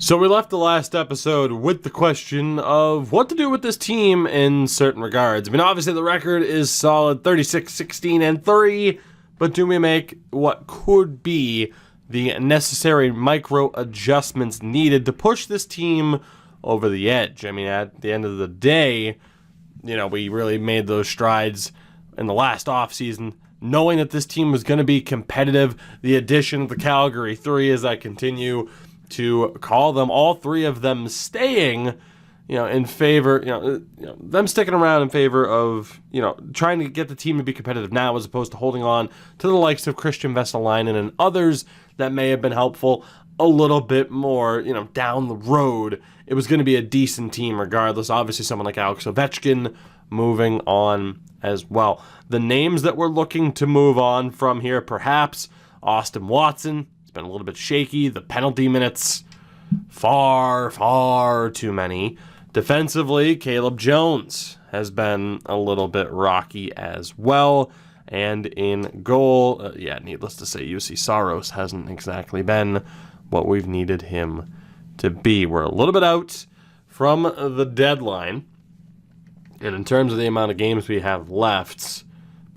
So we left the last episode with the question of what to do with this team in certain regards. I mean, obviously the record is solid, 36-16-3, but do we make what could be the necessary micro adjustments needed to push this team over the edge? I mean, at the end of the day, we really made those strides in the last offseason, knowing that this team was going to be competitive. The addition of the Calgary Three, as I continue to call them, all three of them staying, in favor, them sticking around in favor of, trying to get the team to be competitive now as opposed to holding on to the likes of Christian Vesalainen and others that may have been helpful a little bit more, down the road. It was going to be a decent team regardless. Obviously, someone like Alex Ovechkin moving on as well. The names that we're looking to move on from here, perhaps Austin Watson. Been a little bit shaky. The penalty minutes, far too many. Defensively, Caleb Jones has been a little bit rocky as well. And in goal, needless to say, UC Saros hasn't exactly been what we've needed him to be. We're a little bit out from the deadline. And in terms of the amount of games we have left,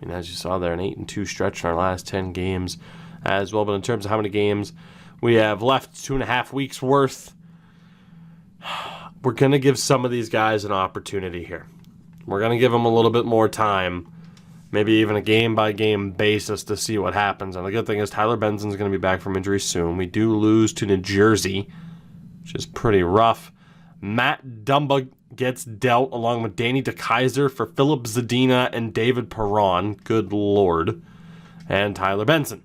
as you saw there, an 8-2 stretch in our last 10 games as well. But in terms of how many games we have left, 2.5 weeks worth, we're going to give some of these guys an opportunity here. We're going to give them a little bit more time, maybe even a game-by-game basis to see what happens. And the good thing is Tyler Benson's going to be back from injury soon. We do lose to New Jersey, which is pretty rough. Matt Dumba gets dealt along with Danny DeKeyser for Philip Zadina and David Perron. Good Lord. And Tyler Benson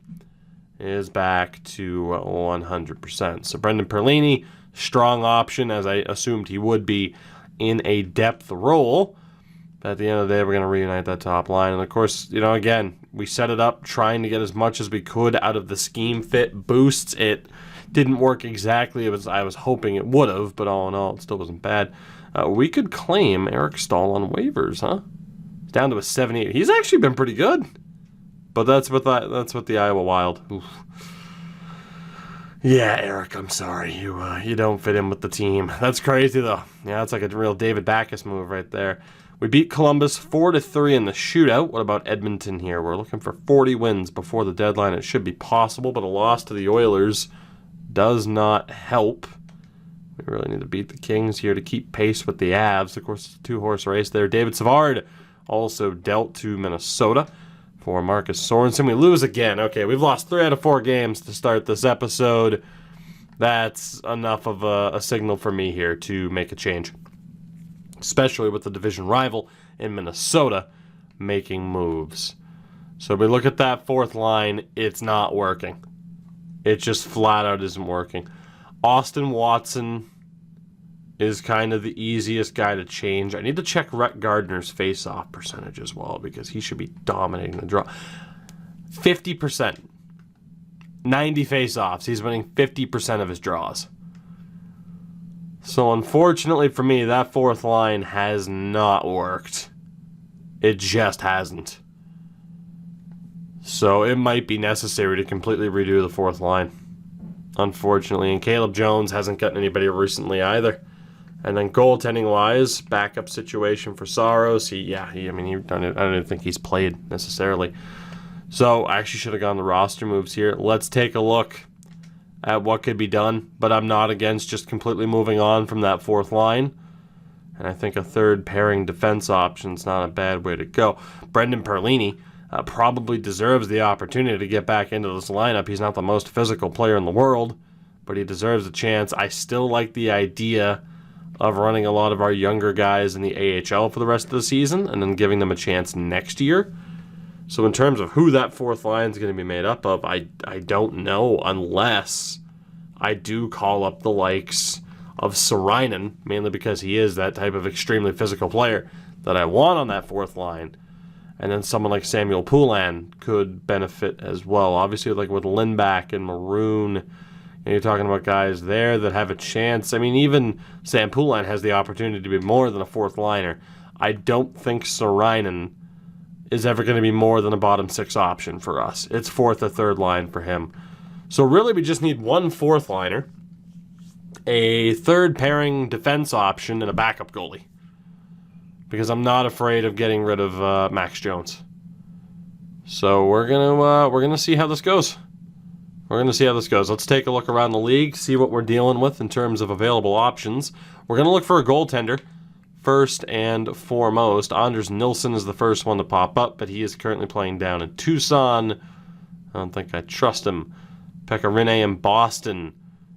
is back to 100%. So Brendan Perlini, strong option, as I assumed he would be in a depth role. But at the end of the day, we're going to reunite that top line. And of course, again, we set it up trying to get as much as we could out of the scheme fit boosts. It didn't work exactly as I was hoping it would have, but all in all, it still wasn't bad. We could claim Eric Stahl on waivers, huh? He's down to a 78. He's actually been pretty good. But that's what the Iowa Wild. Oof. Yeah, Eric, I'm sorry. You don't fit in with the team. That's crazy, though. Yeah, it's like a real David Backes move right there. We beat Columbus 4-3 in the shootout. What about Edmonton here? We're looking for 40 wins before the deadline. It should be possible, but a loss to the Oilers does not help. We really need to beat the Kings here to keep pace with the Avs. Of course, it's a two-horse race there. David Savard also dealt to Minnesota for Marcus Sorensen. We lose again. Okay, we've lost 3 out of 4 games to start this episode. That's enough of a signal for me here to make a change, especially with the division rival in Minnesota making moves. So we look at that fourth line. It's not working. It just flat out isn't working. Austin Watson is kind of the easiest guy to change. I need to check Rhett Gardner's face-off percentage as well, because he should be dominating the draw. 50%. 90 face-offs. He's winning 50% of his draws. So unfortunately for me, that fourth line has not worked. It just hasn't. So it might be necessary to completely redo the fourth line, unfortunately. And Caleb Jones hasn't gotten anybody recently either. And then goaltending-wise, backup situation for Saros. I don't even think he's played necessarily. So I actually should have gone the roster moves here. Let's take a look at what could be done. But I'm not against just completely moving on from that fourth line. And I think a third pairing defense option is not a bad way to go. Brendan Perlini probably deserves the opportunity to get back into this lineup. He's not the most physical player in the world, but he deserves a chance. I still like the idea of running a lot of our younger guys in the AHL for the rest of the season and then giving them a chance next year. So in terms of who that fourth line is going to be made up of, I don't know, unless I do call up the likes of Sarainen, mainly because he is that type of extremely physical player that I want on that fourth line. And then someone like Samuel Poulin could benefit as well. Obviously, like with Lindback and Maroon, and you're talking about guys there that have a chance. I mean, even Sam Poulin has the opportunity to be more than a fourth liner. I don't think Sarainen is ever going to be more than a bottom six option for us. It's fourth or third line for him. So really, we just need one fourth liner. a third pairing defense option and a backup goalie. Because I'm not afraid of getting rid of Max Jones. So we're gonna see how this goes. Let's take a look around the league, see what we're dealing with in terms of available options. We're gonna look for a goaltender first and foremost. Anders Nilsson is the first one to pop up, but he is currently playing down in Tucson. I don't think I trust him. Pekka Rinne in Boston.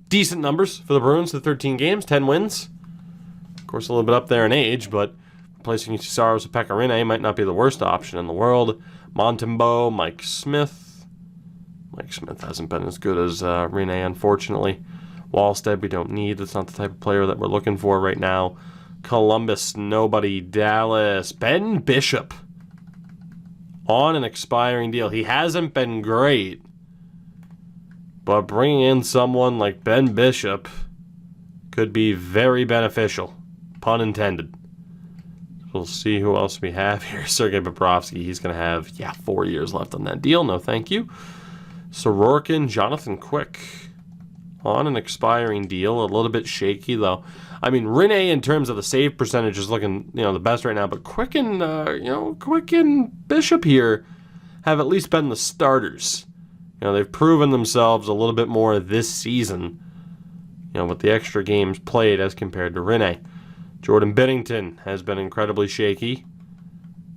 Decent numbers for the Bruins to 13 games, 10 wins. Of course, a little bit up there in age, but replacing Juuse Saros with Pekka Rinne might not be the worst option in the world. Montembeault, Mike Smith. Mike Smith hasn't been as good as Rinne, unfortunately. Wallstead, we don't need. That's not the type of player that we're looking for right now. Columbus, nobody. Dallas, Ben Bishop. On an expiring deal. He hasn't been great. But bringing in someone like Ben Bishop could be very beneficial. Pun intended. We'll see who else we have here. Sergei Bobrovsky. He's going to have, 4 years left on that deal. No, thank you. Sorokin, Jonathan Quick. On an expiring deal. A little bit shaky, though. I mean, Rinne, in terms of the save percentage, is looking, the best right now. But Quick and Bishop here have at least been the starters. They've proven themselves a little bit more this season, with the extra games played as compared to Rinne. Jordan Binnington has been incredibly shaky.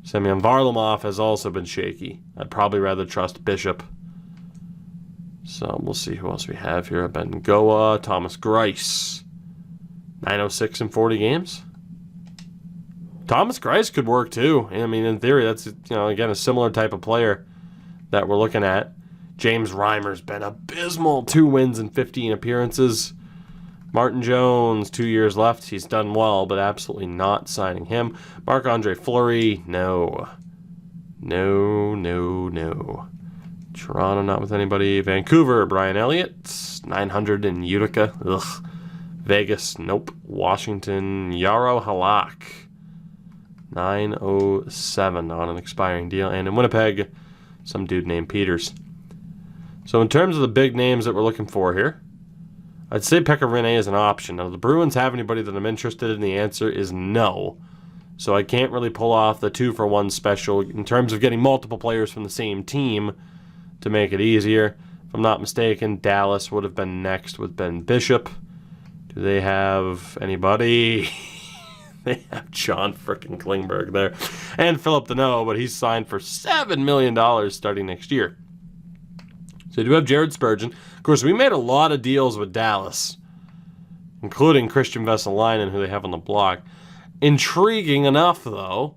Semyon Varlamov has also been shaky. I'd probably rather trust Bishop. So we'll see who else we have here. Ben Goa, Thomas Greiss. 906 in 40 games. Thomas Greiss could work too. I mean, in theory, that's, again, a similar type of player that we're looking at. James Reimer's been abysmal. 2 wins and 15 appearances. Martin Jones, 2 years left. He's done well, but absolutely not signing him. Marc-Andre Fleury, no. No. Toronto, not with anybody. Vancouver, Brian Elliott, 900 in Utica. Ugh. Vegas, nope. Washington, Jaro Halak, 907 on an expiring deal. And in Winnipeg, some dude named Peters. So in terms of the big names that we're looking for here, I'd say Pekka Rinne is an option. Now, do the Bruins have anybody that I'm interested in? The answer is no. So I can't really pull off the 2-for-1 special in terms of getting multiple players from the same team to make it easier. If I'm not mistaken, Dallas would have been next with Ben Bishop. Do they have anybody? They have John frickin' Klingberg there. And Philip Deneau, but he's signed for $7 million starting next year. So you do have Jared Spurgeon. Of course, we made a lot of deals with Dallas, including Christian Vesalainen, who they have on the block. Intriguing enough, though,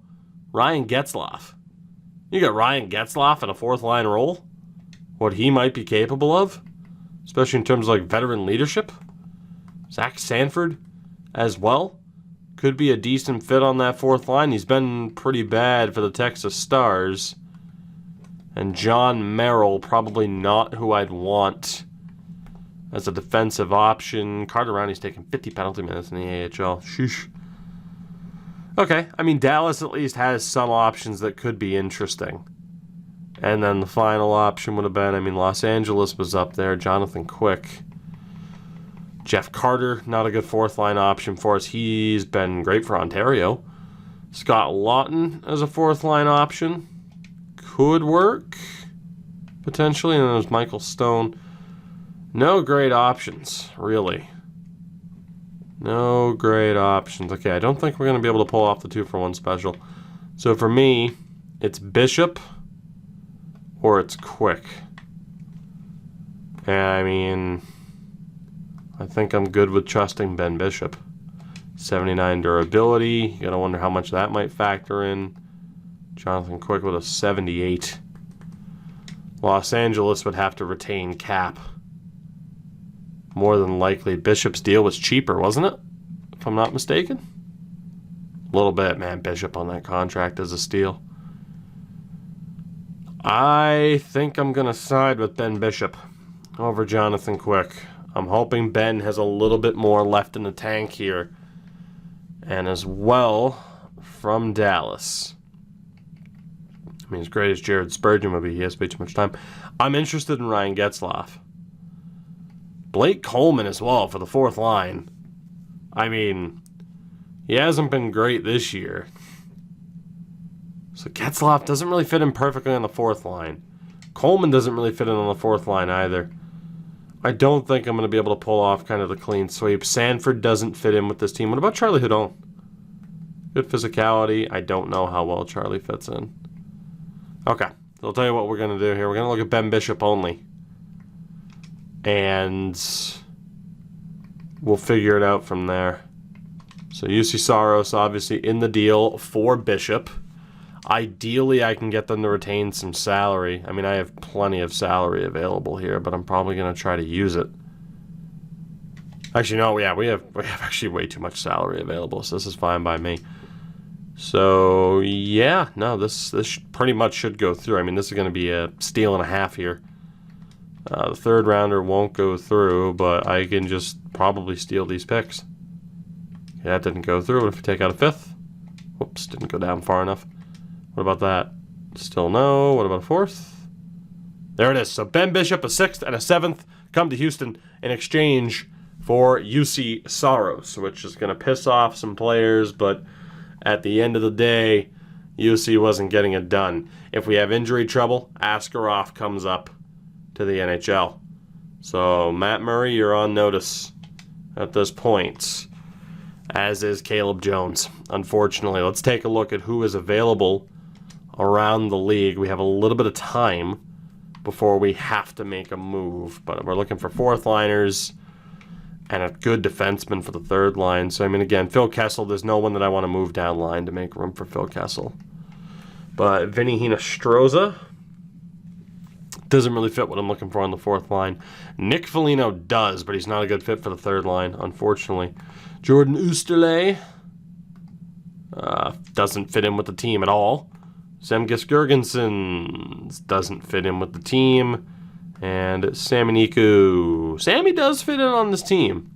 Ryan Getzlaf. You got Ryan Getzlaf in a fourth-line role? What he might be capable of? Especially in terms of veteran leadership? Zach Sanford as well. Could be a decent fit on that fourth line. He's been pretty bad for the Texas Stars. And John Merrill, probably not who I'd want as a defensive option. Carter Rowney's taking 50 penalty minutes in the AHL. Sheesh. Okay, I mean, Dallas at least has some options that could be interesting. And then the final option would have been, Los Angeles was up there. Jonathan Quick. Jeff Carter, not a good fourth-line option for us. He's been great for Ontario. Scott Lawton as a fourth-line option. Could work, potentially. And then there's Michael Stone. No great options, really. No great options. Okay, I don't think we're going to be able to pull off the 2-for-1 special. So for me, it's Bishop or it's Quick. And I think I'm good with trusting Ben Bishop. 79 durability. You got to wonder how much that might factor in. Jonathan Quick with a 78. Los Angeles would have to retain cap. More than likely, Bishop's deal was cheaper, wasn't it? If I'm not mistaken. A little bit, man. Bishop on that contract is a steal. I think I'm going to side with Ben Bishop over Jonathan Quick. I'm hoping Ben has a little bit more left in the tank here. And as well, from Dallas. As great as Jared Spurgeon would be, he has way too much time. I'm interested in Ryan Getzlaf. Blake Coleman as well for the fourth line. I mean, he hasn't been great this year. So Getzlaf doesn't really fit in perfectly on the fourth line. Coleman doesn't really fit in on the fourth line either. I don't think I'm going to be able to pull off kind of the clean sweep. Sanford doesn't fit in with this team. What about Charlie Hudon? Good physicality. I don't know how well Charlie fits in. Okay, I'll tell you what we're going to do here. We're going to look at Ben Bishop only. And we'll figure it out from there. So UC Saros obviously in the deal for Bishop. Ideally, I can get them to retain some salary. I mean, I have plenty of salary available here, but I'm probably going to try to use it. Actually, no, yeah, we have actually way too much salary available, so this is fine by me. So, yeah, no, this pretty much should go through. I mean, this is going to be a steal and a half here. The third rounder won't go through, but I can just probably steal these picks. Okay, that didn't go through. What if we take out a fifth? Whoops, didn't go down far enough. What about that? Still no. What about a fourth? There it is. So Ben Bishop, a sixth and a seventh, come to Houston in exchange for UC Saros, which is going to piss off some players, but at the end of the day, UC wasn't getting it done. If we have injury trouble, Askarov comes up to the NHL. So Matt Murray, you're on notice at this point, as is Caleb Jones. Unfortunately, let's take a look at who is available around the league. We have a little bit of time before we have to make a move, but we're looking for fourth liners and a good defenseman for the third line. So, I mean, again, Phil Kessel, there's no one that I want to move down line to make room for Phil Kessel. But Vinny Hinostroza doesn't really fit what I'm looking for on the fourth line. Nick Foligno does, but he's not a good fit for the third line, unfortunately. Jordan Oosterley doesn't fit in with the team at all. Zemgus Girgensons doesn't fit in with the team. And Sammy Niku. Sammy does fit in on this team.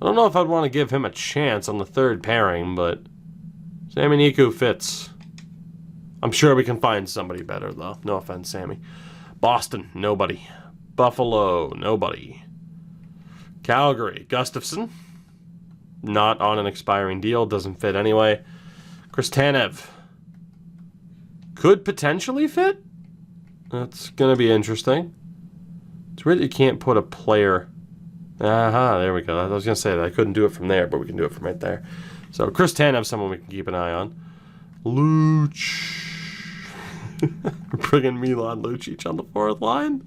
I don't know if I'd want to give him a chance on the third pairing, but Sammy Niku fits. I'm sure we can find somebody better, though. No offense, Sammy. Boston, nobody. Buffalo, nobody. Calgary, Gustafson. Not on an expiring deal. Doesn't fit anyway. Chris Tanev. Could potentially fit. That's going to be interesting. It's weird that you can't put a player. Aha, there we go. I was going to say that I couldn't do it from there, but we can do it from right there. So Chris Tanev, someone we can keep an eye on. Luch. Bringing Milan Lucic on the fourth line.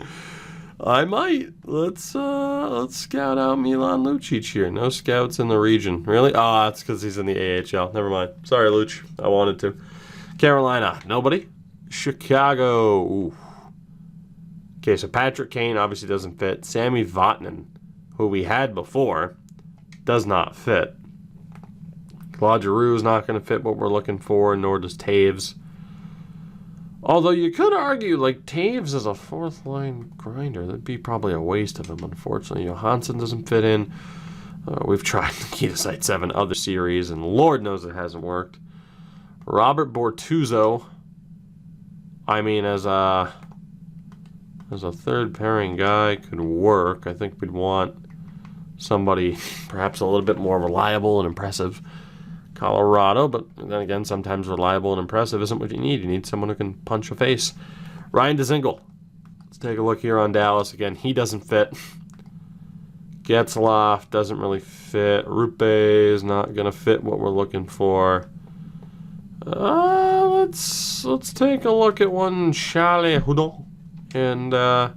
I might. Let's scout out Milan Lucic here. No scouts in the region. Really? That's because he's in the AHL. Never mind. Sorry, Luch. I wanted to. Carolina, nobody. Chicago, ooh. Okay, so Patrick Kane obviously doesn't fit. Sammy Vatanen, who we had before, does not fit. Claude Giroux is not going to fit what we're looking for, nor does Taves. Although you could argue, like, Taves is a fourth line grinder. That'd be probably a waste of him, unfortunately. Johansson doesn't fit in. We've tried Nikita Site 7 other series, and Lord knows it hasn't worked. Robert Bortuzzo, I mean, as a third pairing guy could work. I think we'd want somebody perhaps a little bit more reliable and impressive. Colorado, but then again, sometimes reliable and impressive isn't what you need. You need someone who can punch a face. Ryan Dzingel. Let's take a look here on Dallas. Again, he doesn't fit. Getzlaf doesn't really fit. Rupe is not going to fit what we're looking for. Let's take a look at one Charlie Hudon and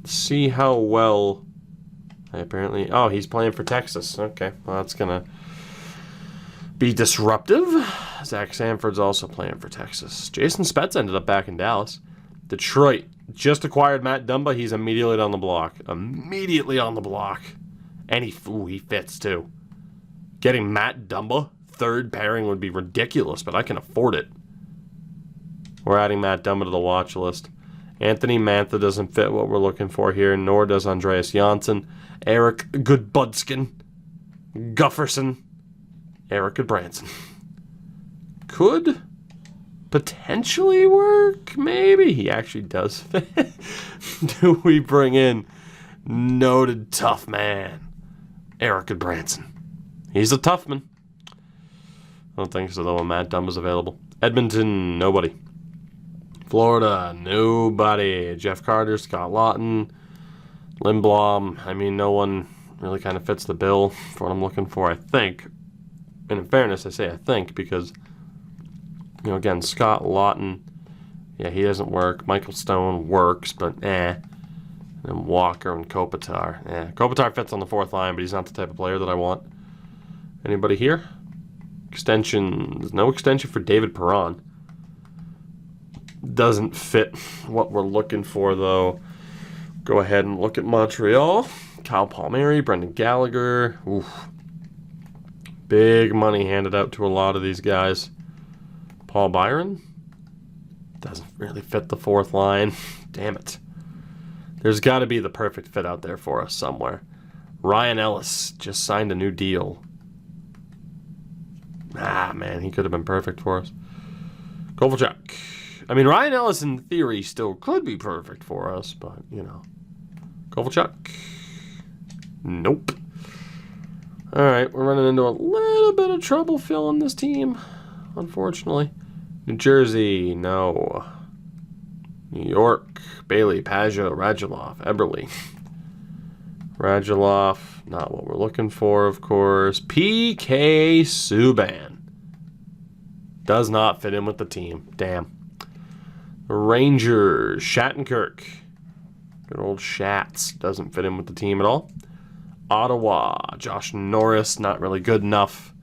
see how well. Apparently, he's playing for Texas. Okay, well that's gonna be disruptive. Zach Sanford's also playing for Texas. Jason Spetz ended up back in Dallas. Detroit just acquired Matt Dumba. He's immediately on the block. And he fits too. Getting Matt Dumba third pairing would be ridiculous, but I can afford it. We're adding Matt Dumba to the watch list. Anthony Mantha doesn't fit what we're looking for here, nor does Andreas Janssen. Eric Goodbudskin. Gufferson. Eric Goodbranson. Could potentially work, maybe. He actually does fit. Do we bring in Noted tough man, Eric Branson. He's a tough man. I don't think so, though, when Matt Dumba's available. Edmonton, nobody. Florida, nobody. Jeff Carter, Scott Lawton, Lindblom. I mean, no one really kind of fits the bill for what I'm looking for, I think. And in fairness, I say I think because, again, Scott Lawton, yeah, he doesn't work. Michael Stone works, but And then Walker and Kopitar. Kopitar fits on the fourth line, but he's not the type of player that I want. Anybody here? Extension. There's no extension for David Perron. Doesn't fit what we're looking for, though. Go ahead and look at Montreal. Kyle Palmieri, Brendan Gallagher. Oof. Big money handed out to a lot of these guys. Paul Byron. Doesn't really fit the fourth line. Damn it. There's got to be the perfect fit out there for us somewhere. Ryan Ellis just signed a new deal. Man, he could have been perfect for us. Kovalchuk. I mean, Ryan Ellis in theory still could be perfect for us, but, Kovalchuk. Nope. All right, we're running into a little bit of trouble filling this team, unfortunately. New Jersey, no. New York, Bailey, Pajot, Radulov, Eberle. Radulov, not what we're looking for, of course. PK Subban. Does not fit in with the team. Damn. Rangers, Shattenkirk. Good old Shats. Doesn't fit in with the team at all. Ottawa, Josh Norris, not really good enough.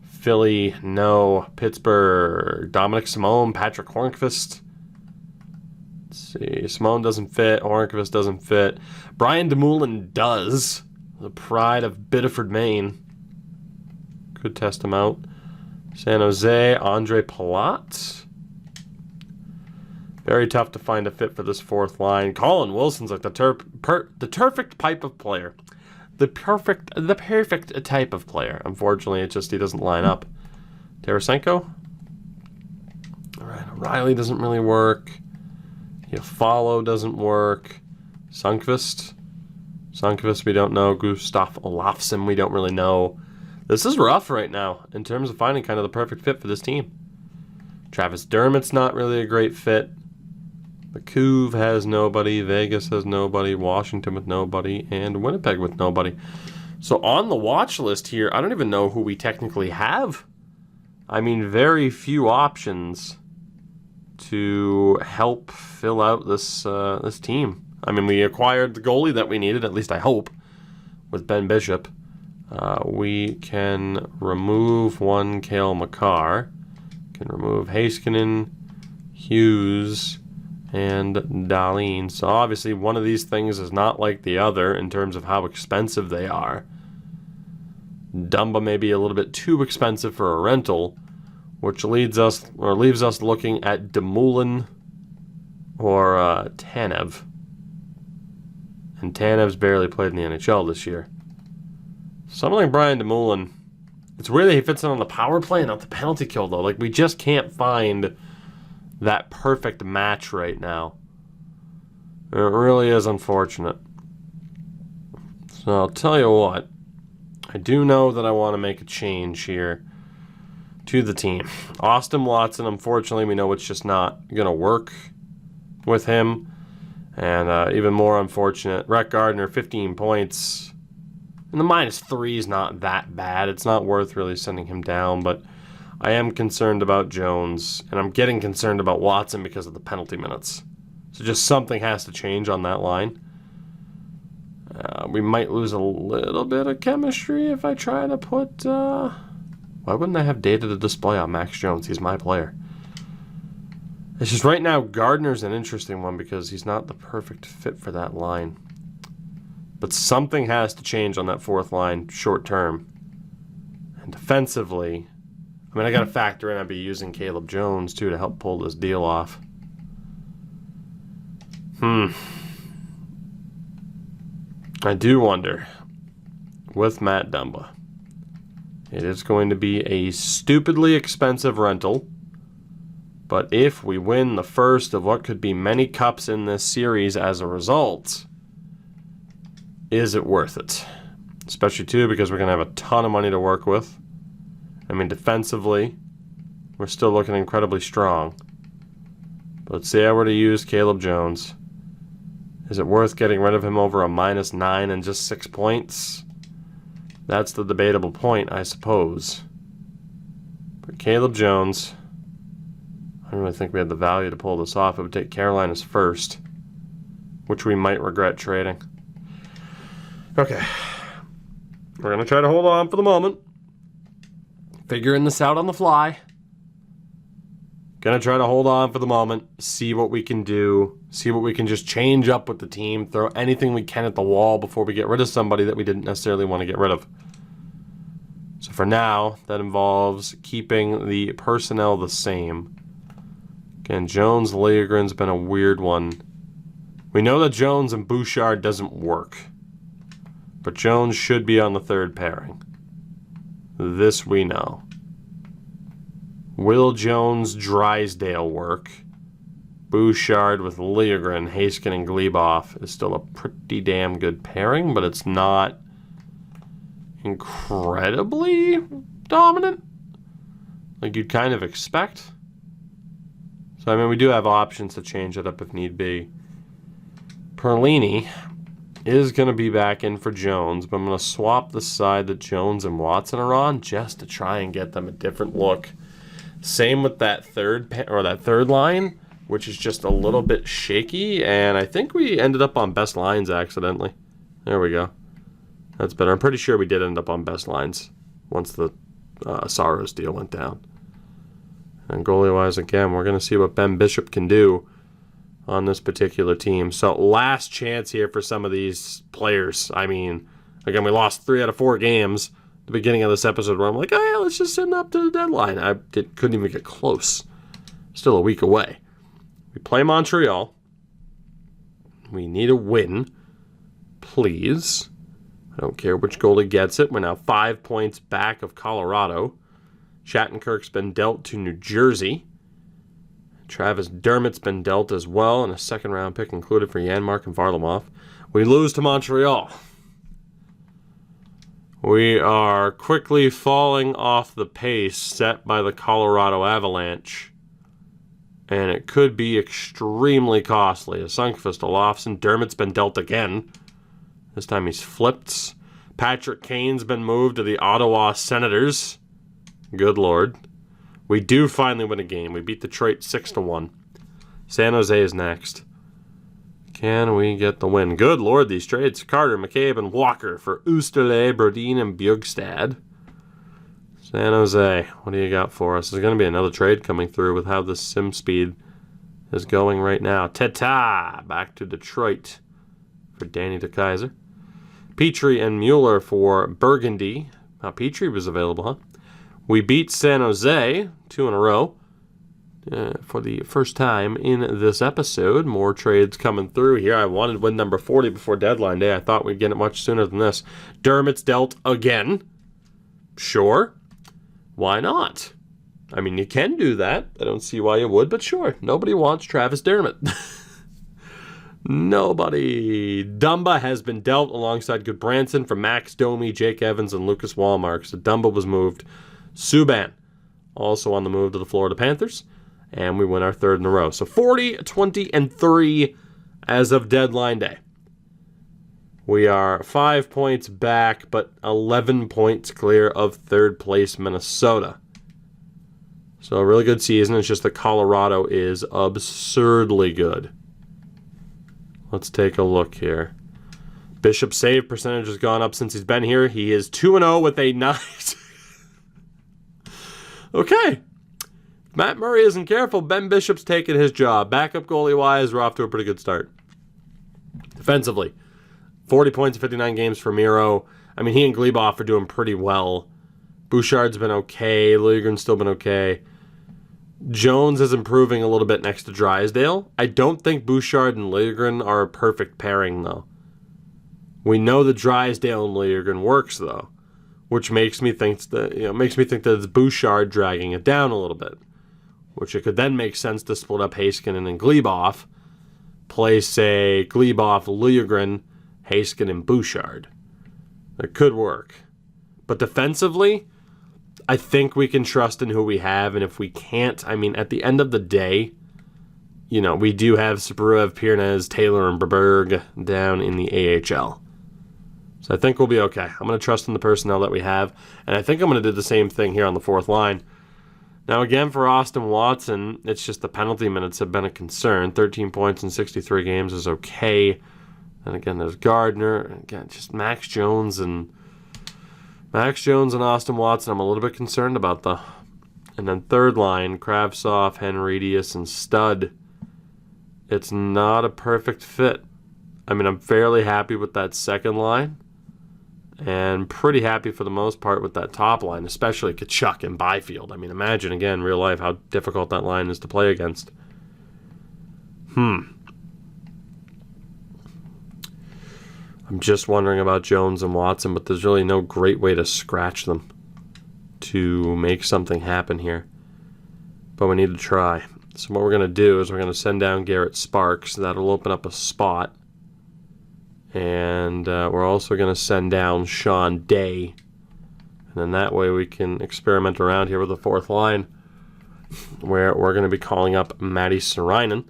Philly, no. Pittsburgh, Dominic Simone, Patrick Hornqvist. Let's see. Simone doesn't fit. Hornqvist doesn't fit. Brian Dumoulin does. The pride of Biddeford, Maine. Could test him out. San Jose, Andre Palat. Very tough to find a fit for this fourth line. Colin Wilson's like the perfect type of player. The perfect type of player. Unfortunately, it's just he doesn't line up. Tarasenko. All right, O'Reilly doesn't really work. Follow doesn't work. Sundqvist, we don't know. Gustav Olafsson, we don't really know. This is rough right now in terms of finding kind of the perfect fit for this team. Travis Dermott's not really a great fit. Vancouver has nobody. Vegas has nobody. Washington with nobody. And Winnipeg with nobody. So on the watch list here, I don't even know who we technically have. I mean, very few options to help fill out this team. I mean, we acquired the goalie that we needed, at least I hope, with Ben Bishop. We can remove one Cale Makar. Can remove Heiskanen, Hughes, and Dahlin. So obviously one of these things is not like the other in terms of how expensive they are. Dumba may be a little bit too expensive for a rental, which leaves us looking at Dumoulin or Tanev. And Tanev's barely played in the NHL this year. Something like Brian Dumoulin, it's weird that he fits in on the power play and not the penalty kill, though. Like, we just can't find that perfect match right now. It really is unfortunate. So I'll tell you what. I do know that I want to make a change here to the team. Austin Watson, unfortunately, we know it's just not going to work with him. And even more unfortunate, Rhett Gardner, 15 points. And the -3 is not that bad. It's not worth really sending him down, but I am concerned about Jones, and I'm getting concerned about Watson because of the penalty minutes. So just something has to change on that line. We might lose a little bit of chemistry if I try to put... why wouldn't I have data to display on Max Jones? He's my player. It's just right now, Gardner's an interesting one because he's not the perfect fit for that line. But something has to change on that fourth line short term. And defensively, I mean, I got to factor in I'd be using Caleb Jones, too, to help pull this deal off. I do wonder, with Matt Dumba, it is going to be a stupidly expensive rental. But if we win the first of what could be many cups in this series as a result, is it worth it? Especially, too, because we're going to have a ton of money to work with. I mean, defensively, we're still looking incredibly strong. But let's say I were to use Caleb Jones. Is it worth getting rid of him over a -9 and just 6 points? That's the debatable point, I suppose. But Caleb Jones, I don't really think we had the value to pull this off. It would take Carolina's first, which we might regret trading. Okay. We're going to try to hold on for the moment. Figuring this out on the fly. Going to try to hold on for the moment. See what we can do. See what we can just change up with the team. Throw anything we can at the wall before we get rid of somebody that we didn't necessarily want to get rid of. So for now, that involves keeping the personnel the same. Again, Jones, Liljegren's been a weird one. We know that Jones and Bouchard doesn't work. But Jones should be on the third pairing. This we know. Will Jones, Drysdale work? Bouchard with Liljegren, Haskin, and Gleboff is still a pretty damn good pairing, but it's not incredibly dominant, like you'd kind of expect. So, I mean, we do have options to change it up if need be. Perlini is going to be back in for Jones, but I'm going to swap the side that Jones and Watson are on just to try and get them a different look. Same with that third line, which is just a little bit shaky, and I think we ended up on best lines accidentally. There we go. That's better. I'm pretty sure we did end up on best lines once the Saros deal went down. And goalie-wise, again, we're going to see what Ben Bishop can do on this particular team. So last chance here for some of these players. I mean, again, we lost 3 out of 4 games at the beginning of this episode where I'm like, oh yeah, let's just send up to the deadline. Couldn't even get close. Still a week away. We play Montreal. We need a win. Please. I don't care which goalie gets it. We're now 5 points back of Colorado. Shattenkirk's been dealt to New Jersey. Travis Dermott's been dealt as well, and a second-round pick included for Janmark and Varlamov. We lose to Montreal. We are quickly falling off the pace set by the Colorado Avalanche, and it could be extremely costly. Sundqvist, Olofsson, Dermott's been dealt again. This time he's flipped. Patrick Kane's been moved to the Ottawa Senators. Good Lord. We do finally win a game. We beat Detroit 6-1. San Jose is next. Can we get the win? Good Lord, these trades. Carter, McCabe, and Walker for Oosterley, Brodin, and Bjugstad. San Jose, what do you got for us? There's going to be another trade coming through with how the sim speed is going right now. Teta back to Detroit for Danny DeKaiser. Petrie and Mueller for Burgundy. Now, Petrie was available, huh? We beat San Jose 2 in a row for the first time in this episode. More trades coming through here. I wanted win number 40 before deadline day. I thought we'd get it much sooner than this. Dermott's dealt again. Sure. Why not? I mean, you can do that. I don't see why you would, but sure. Nobody wants Travis Dermott. Nobody. Dumba has been dealt alongside Goodbranson for Max Domi, Jake Evans, and Lucas Wallmark. So Dumba was moved. Subban also on the move to the Florida Panthers. And we win our 3rd in a row. So 40, 20, and 3 as of deadline day. We are 5 points back, but 11 points clear of 3rd place Minnesota. So a really good season. It's just that Colorado is absurdly good. Let's take a look here. Bishop's save percentage has gone up since he's been here. He is 2-0 with a 9. Okay. If Matt Murray isn't careful, Ben Bishop's taking his job. Backup goalie-wise, we're off to a pretty good start. Defensively, 40 points in 59 games for Miro. I mean, he and Gleboff are doing pretty well. Bouchard's been okay. Liljegren's still been okay. Jones is improving a little bit next to Drysdale. I don't think Bouchard and Liljegren are a perfect pairing, though. We know that Drysdale and Liljegren works, though, which makes me think that it's Bouchard dragging it down a little bit, which it could then make sense to split up Heiskanen and Gleboff, play, say, Gleboff, Liljegren, Haskin and Bouchard. That could work. But defensively, I think we can trust in who we have, and if we can't, I mean, at the end of the day, you know, we do have Sabourev, Pirnez, Taylor, and Berberg down in the AHL. So I think we'll be okay. I'm going to trust in the personnel that we have, and I think I'm going to do the same thing here on the fourth line. Now, again, for Austin Watson, it's just the penalty minutes have been a concern. 13 points in 63 games is okay. And again, there's Gardner. And again, just Max Jones and Austin Watson, I'm a little bit concerned about the. And then third line, Kravtsov, Henridius, and Stud. It's not a perfect fit. I mean, I'm fairly happy with that second line. And pretty happy for the most part with that top line, especially Tkachuk and Byfield. I mean, imagine, again, real life, how difficult that line is to play against. I'm just wondering about Jones and Watson, but there's really no great way to scratch them to make something happen here. But we need to try. So what we're going to do is we're going to send down Garrett Sparks. That'll open up a spot. And we're also going to send down Sean Day. And then that way we can experiment around here with the fourth line, where we're going to be calling up Matti Saarinen.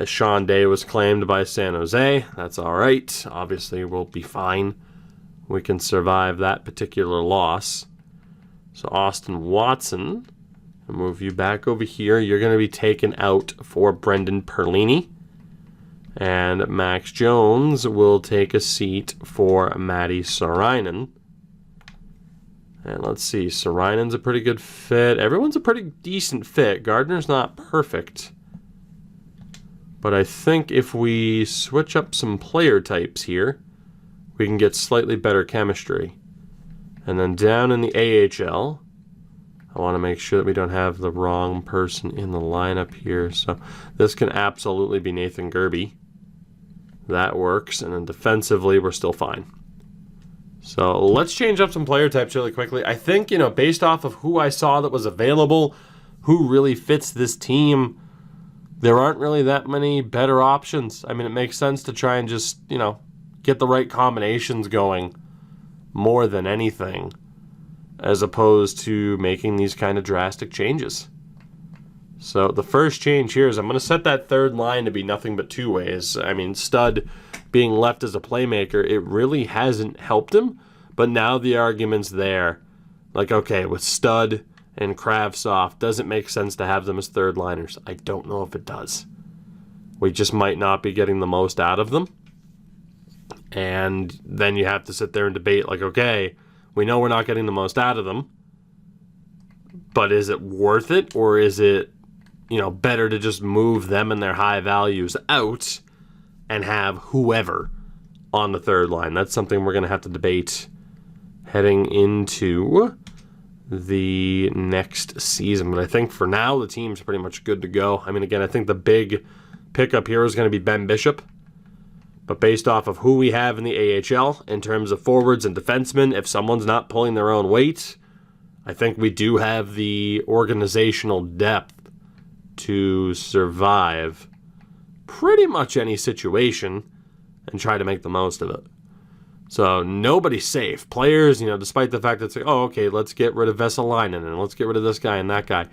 Sean Day was claimed by San Jose. That's all right. Obviously, we'll be fine. We can survive that particular loss. So Austin Watson, I'll move you back over here. You're going to be taken out for Brendan Perlini. And Max Jones will take a seat for Matti Saarinen. And let's see, Saarinen's a pretty good fit. Everyone's a pretty decent fit. Gardner's not perfect. But I think if we switch up some player types here, we can get slightly better chemistry. And then down in the AHL, I want to make sure that we don't have the wrong person in the lineup here. So this can absolutely be Nathan Gerbe. That works. And then defensively, we're still fine. So let's change up some player types really quickly. I think, you know, based off of who I saw that was available, who really fits this team, there aren't really that many better options. I mean, it makes sense to try and just, you know, get the right combinations going more than anything, as opposed to making these kind of drastic changes. So the first change here is I'm going to set that third line to be nothing but two ways. I mean, Stud being left as a playmaker, it really hasn't helped him, but now the argument's there. Like, okay, with Stud and Kravtsov, does it make sense to have them as third liners? I don't know if it does. We just might not be getting the most out of them. And then you have to sit there and debate, like, okay, we know we're not getting the most out of them, but is it worth it, or is it, you know, better to just move them and their high values out and have whoever on the third line? That's something we're going to have to debate heading into the next season. But I think for now, the team's pretty much good to go. I mean, again, I think the big pickup here is going to be Ben Bishop. But based off of who we have in the AHL, in terms of forwards and defensemen, if someone's not pulling their own weight, I think we do have the organizational depth to survive pretty much any situation and try to make the most of it. So nobody's safe. Players, you know, despite the fact that it's like, oh, okay, let's get rid of Vesalainen and let's get rid of this guy and that guy.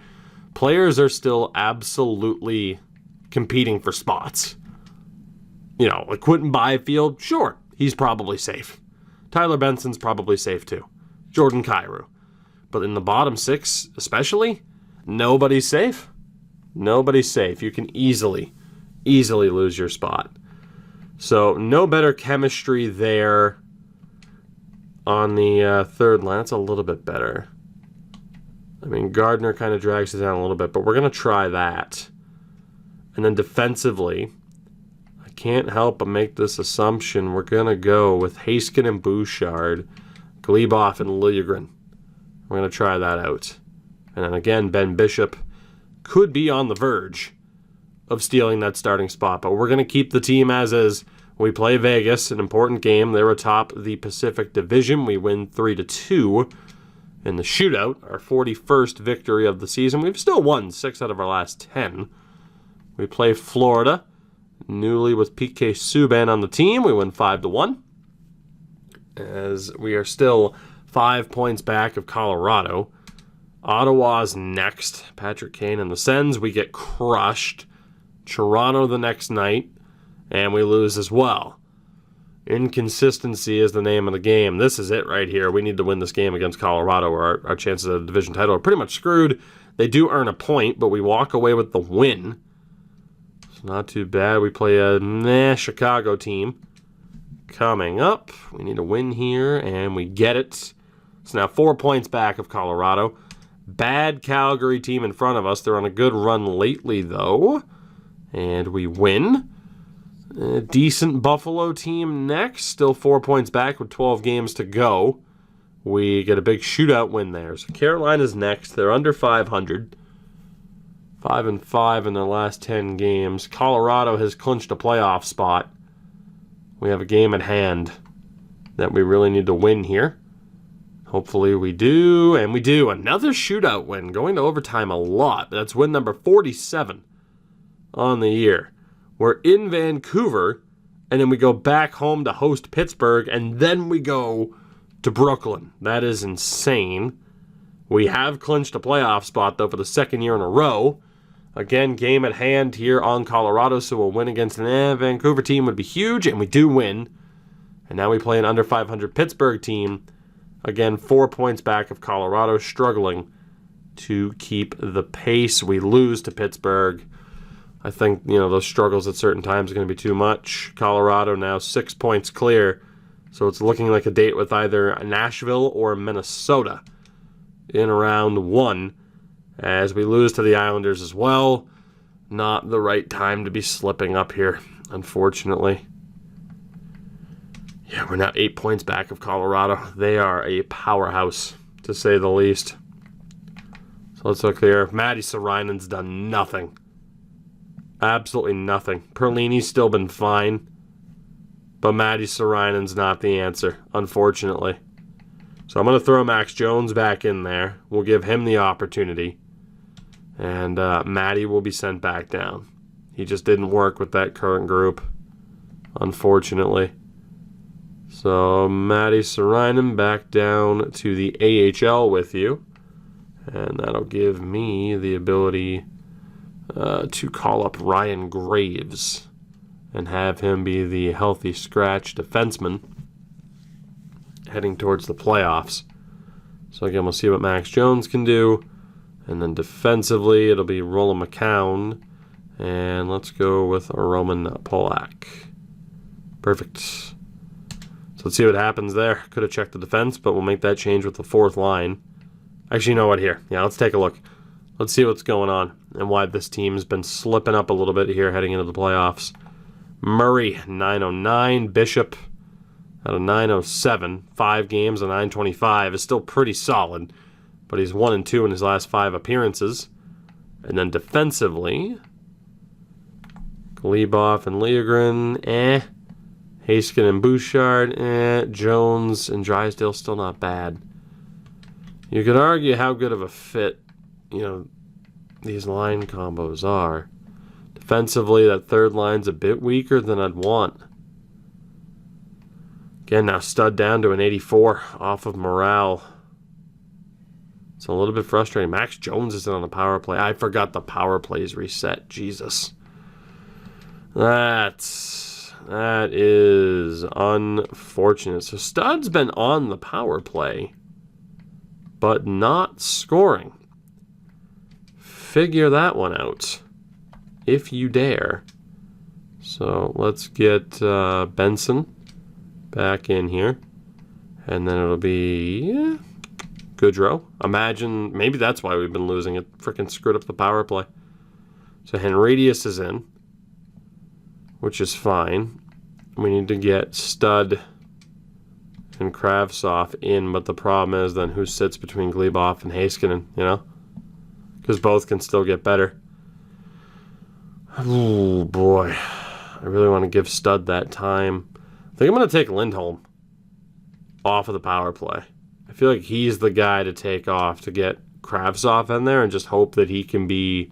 Players are still absolutely competing for spots. You know, like Quentin Byfield, sure, he's probably safe. Tyler Benson's probably safe too. Jordan Kyrou. But in the bottom six, especially, nobody's safe. Nobody's safe. You can easily lose your spot. So no better chemistry there on the third line. That's a little bit better. I mean, Gardner kind of drags it down a little bit, but we're going to try that. And then defensively, I can't help but make this assumption. We're going to go with Haskin and Bouchard, Glebov and Liljegren. We're going to try that out. And then again, Ben Bishop could be on the verge of stealing that starting spot, but we're going to keep the team as is. We play Vegas, an important game. They're atop the Pacific Division. We win 3-2 in the shootout, our 41st victory of the season. We've still won 6 out of our last 10. We play Florida. Newly with PK Subban on the team, we win 5-1. As we are still 5 points back of Colorado. Ottawa's next. Patrick Kane and the Sens, we get crushed. Toronto the next night, and we lose as well. Inconsistency is the name of the game. This is it right here. We need to win this game against Colorado, or our chances of the division title are pretty much screwed. They do earn a point, but we walk away with the win. It's not too bad. We play a Chicago team. Coming up, we need a win here, and we get it. It's now 4 points back of Colorado. Bad Calgary team in front of us. They're on a good run lately, though. And we win. A decent Buffalo team next. Still 4 points back with 12 games to go. We get a big shootout win there. So Carolina's next. They're under 500. 5-5 in their last 10 games. Colorado has clinched a playoff spot. We have a game at hand that we really need to win here. Hopefully we do, and we do. Another shootout win, going to overtime a lot. That's win number 47 on the year. We're in Vancouver, and then we go back home to host Pittsburgh, and then we go to Brooklyn. That is insane. We have clinched a playoff spot, though, for the second year in a row. Again, game at hand here on Colorado, so we'll win against an Vancouver team would be huge, and we do win. And now we play an under 500 Pittsburgh team. Again, 4 points back of Colorado, struggling to keep the pace. We lose to Pittsburgh. I think, those struggles at certain times are going to be too much. Colorado now 6 points clear, so it's looking like a date with either Nashville or Minnesota in round one. As we lose to the Islanders as well. Not the right time to be slipping up here, unfortunately. Yeah, we're now 8 points back of Colorado. They are a powerhouse, to say the least. So let's look here. Matty Sarainen's done nothing. Absolutely nothing. Perlini's still been fine. But Matty Sarainen's not the answer, unfortunately. So I'm going to throw Max Jones back in there. We'll give him the opportunity. And Matty will be sent back down. He just didn't work with that current group, unfortunately. So Matty Sarainen back down to the AHL with you. And that'll give me the ability to call up Ryan Graves and have him be the healthy scratch defenseman heading towards the playoffs. So again, we'll see what Max Jones can do. And then defensively, it'll be Roland McCown. And let's go with Roman Polak. Perfect. So let's see what happens there. Could have checked the defense, but we'll make that change with the fourth line. Actually, you know what? Here. Yeah, let's take a look. Let's see what's going on and why this team's been slipping up a little bit here heading into the playoffs. Murray, 909. Bishop at a 907. 5 games, a 925 is still pretty solid. But he's 1-2 in his last 5 appearances. And then defensively, Glebov and Liljegren, Haskin and Bouchard, Jones and Drysdale still not bad. You could argue how good of a fit, these line combos are. Defensively, that third line's a bit weaker than I'd want. Again, now Stud down to an 84 off of morale. It's a little bit frustrating. Max Jones isn't on the power play. I forgot the power play's reset. Jesus. That is unfortunate. So Stud's been on the power play, but not scoring. Figure that one out, if you dare. So let's get Benson back in here. And then it'll be Goodrow. Imagine, maybe that's why we've been losing it. Freaking screwed up the power play. So Henridius is in, which is fine. We need to get Stud and Kravtsov in, but the problem is then who sits between Glebov and Heiskanen, Because both can still get better. Oh, boy. I really want to give Stud that time. I think I'm going to take Lindholm off of the power play. I feel like he's the guy to take off to get Kravtsov in there and just hope that he can be,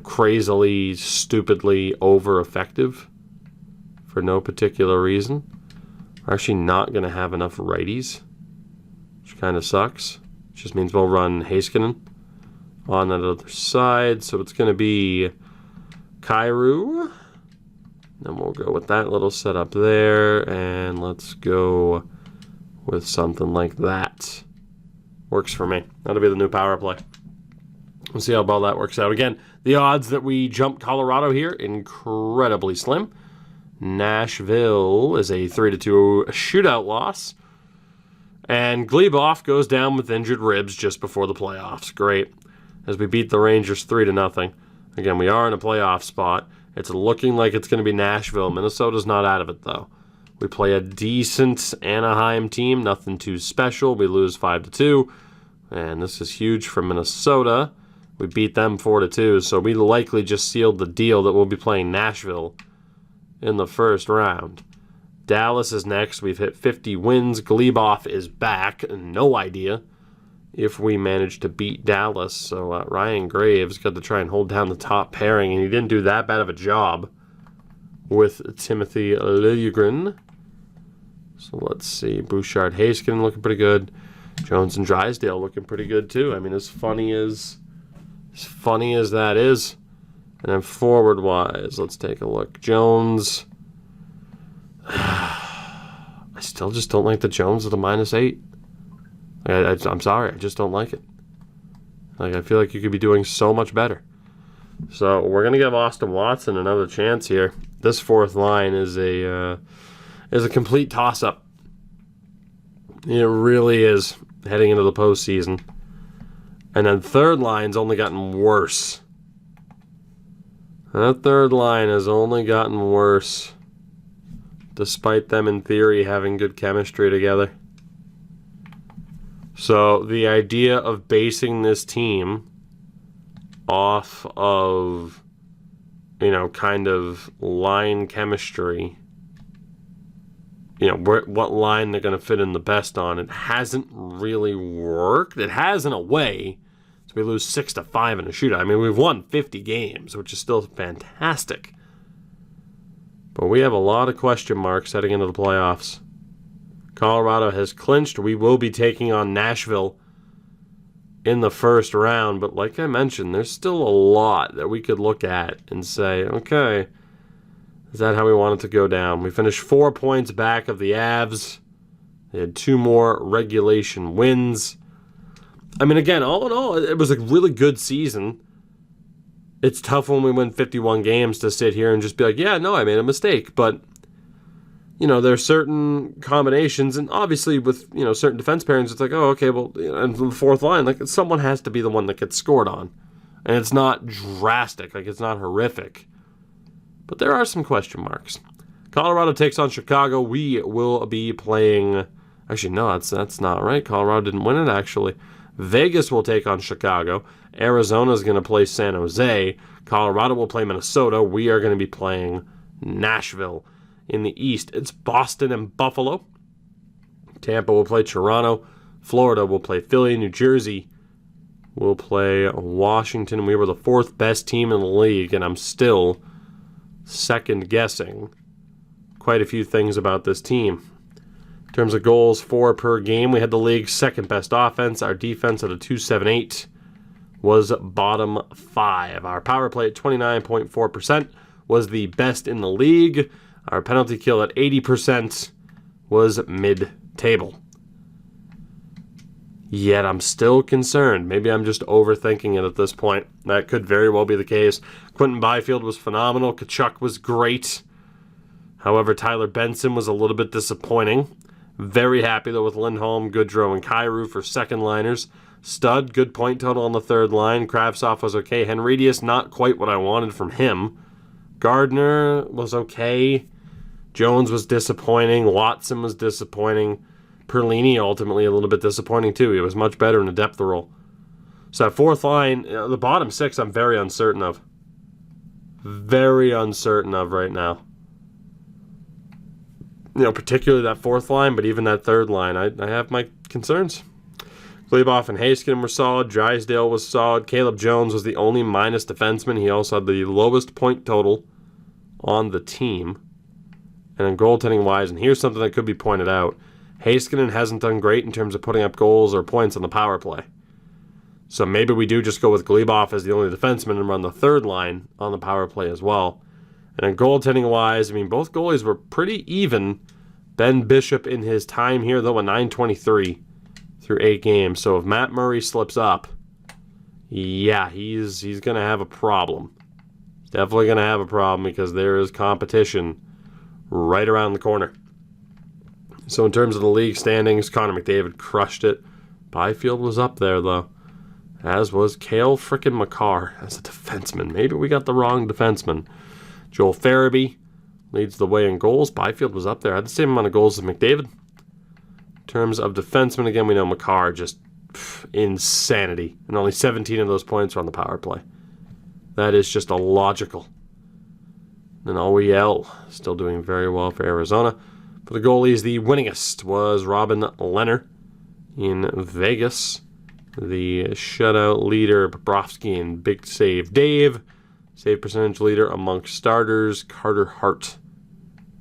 crazily, stupidly over-effective for no particular reason. We're actually not going to have enough righties, which kind of sucks. Just means we'll run Heiskanen on that other side. So it's going to be Kyrou. Then we'll go with that little setup there. And let's go with something like that. Works for me. That'll be the new power play. We'll see how well that works out. Again, the odds that we jump Colorado here, incredibly slim. Nashville is a 3-2 shootout loss. And Gleboff goes down with injured ribs just before the playoffs. Great. As we beat the Rangers 3-0. Again, we are in a playoff spot. It's looking like it's going to be Nashville. Minnesota's not out of it, though. We play a decent Anaheim team. Nothing too special. We lose 5-2. And this is huge for Minnesota. We beat them 4-2. So we likely just sealed the deal that we'll be playing Nashville in the first round. Dallas is next. We've hit 50 wins. Gleboff is back. No idea if we manage to beat Dallas. So Ryan Graves got to try and hold down the top pairing, and he didn't do that bad of a job with Timothy Liljegren. So let's see. Bouchard, Heiskanen looking pretty good. Jones and Drysdale looking pretty good too. I mean, as funny as that is. And then forward-wise, let's take a look. Jones. I still just don't like the Jones at a -8. I'm sorry, I just don't like it. I feel like you could be doing so much better. So we're gonna give Austin Watson another chance here. This fourth line is a complete toss-up. It really is heading into the postseason. And then third line's only gotten worse. That third line has only gotten worse, despite them, in theory, having good chemistry together. So the idea of basing this team off of, kind of line chemistry, what line they're going to fit in the best on, it hasn't really worked. It has in a way. So we lose 6-5 in a shootout. I mean, we've won 50 games, which is still fantastic. But we have a lot of question marks heading into the playoffs. Colorado has clinched. We will be taking on Nashville in the first round. But like I mentioned, there's still a lot that we could look at and say, okay, is that how we want it to go down? We finished 4 points back of the Avs. They had 2 more regulation wins. I mean, again, all in all, it was a really good season. It's tough when we win 51 games to sit here and just be like, yeah, no, I made a mistake. But, there are certain combinations, and obviously with, certain defense pairings, it's like, oh, okay, well, and the fourth line, someone has to be the one that gets scored on. And it's not drastic, it's not horrific. But there are some question marks. Colorado takes on Chicago. We will be playing, actually, no, that's not right. Colorado didn't win it, actually. Vegas will take on Chicago. Arizona is going to play San Jose. Colorado will play Minnesota. We are going to be playing Nashville. In the East, it's Boston and Buffalo. Tampa will play Toronto. Florida will play Philly. New Jersey will play Washington. We were the 4th best team in the league, and I'm still second-guessing quite a few things about this team. In terms of goals, 4 per game, we had the league's 2nd best offense. Our defense at a 2.78 was bottom 5. Our power play at 29.4% was the best in the league. Our penalty kill at 80% was mid-table. Yet I'm still concerned. Maybe I'm just overthinking it at this point. That could very well be the case. Quentin Byfield was phenomenal. Tkachuk was great. However, Tyler Benson was a little bit disappointing. Very happy, though, with Lindholm, Goodrow, and Kyrou for second-liners. Stud, good point total on the third line. Kravtsov was okay. Henridius, not quite what I wanted from him. Gardner was okay. Jones was disappointing. Watson was disappointing. Perlini ultimately a little bit disappointing, too. He was much better in a depth role. So that fourth line, the bottom 6, I'm very uncertain of. Very uncertain of right now. Particularly that fourth line, but even that third line, I have my concerns. Gleboff and Heiskanen were solid. Drysdale was solid. Caleb Jones was the only minus defenseman. He also had the lowest point total on the team. And then goaltending-wise, and here's something that could be pointed out, Heiskanen hasn't done great in terms of putting up goals or points on the power play. So maybe we do just go with Gleboff as the only defenseman and run the third line on the power play as well. And then goaltending-wise, I mean, both goalies were pretty even. Ben Bishop in his time here, though, a .923 through 8 games. So if Matt Murray slips up, yeah, he's going to have a problem. Definitely going to have a problem because there is competition right around the corner. So in terms of the league standings, Connor McDavid crushed it. Byfield was up there, though, as was Cale frickin' Makar as a defenseman. Maybe we got the wrong defenseman. Joel Farabee leads the way in goals. Byfield was up there. Had the same amount of goals as McDavid. In terms of defensemen, again, we know Makar just insanity. And only 17 of those points are on the power play. That is just illogical. And OEL still doing very well for Arizona. For the goalies, the winningest was Robin Lehner in Vegas. The shutout leader, Bobrovsky, and big save Dave. Save percentage leader amongst starters, Carter Hart.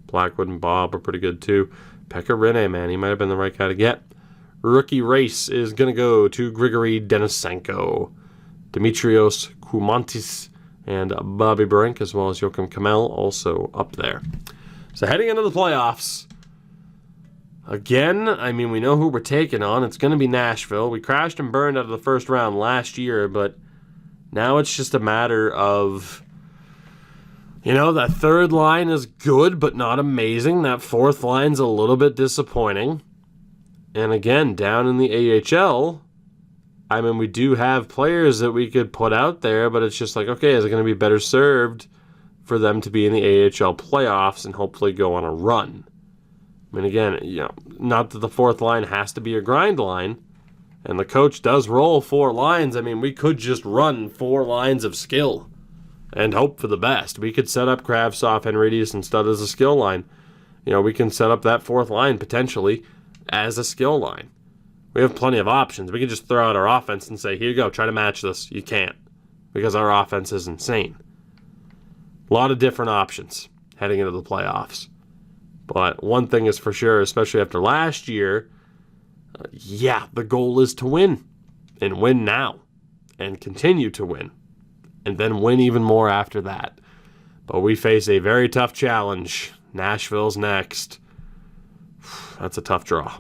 Blackwood and Bob are pretty good too. Pekka Rinne, man, he might have been the right guy to get. Rookie race is going to go to Grigory Denisenko, Dimitrios Koumantis, and Bobby Brink, as well as Joachim Kamel, also up there. So heading into the playoffs, again, I mean, we know who we're taking on. It's going to be Nashville. We crashed and burned out of the first round last year, but now it's just a matter of, you know, that third line is good, but not amazing. That fourth line's a little bit disappointing. And again, down in the AHL, I mean, we do have players that we could put out there, but it's just like, okay, is it going to be better served for them to be in the AHL playoffs and hopefully go on a run? I mean, again, you know, not that the fourth line has to be a grind line, and the coach does roll 4 lines. I mean, we could just run 4 lines of skill and hope for the best. We could set up Kravtsov, Henrides, and Stud as a skill line. You know, we can set up that fourth line potentially as a skill line. We have plenty of options. We can just throw out our offense and say, here you go, try to match this. You can't, because our offense is insane. A lot of different options heading into the playoffs. But one thing is for sure, especially after last year, the goal is to win. And win now. And continue to win. And then win even more after that. But we face a very tough challenge. Nashville's next. That's a tough draw.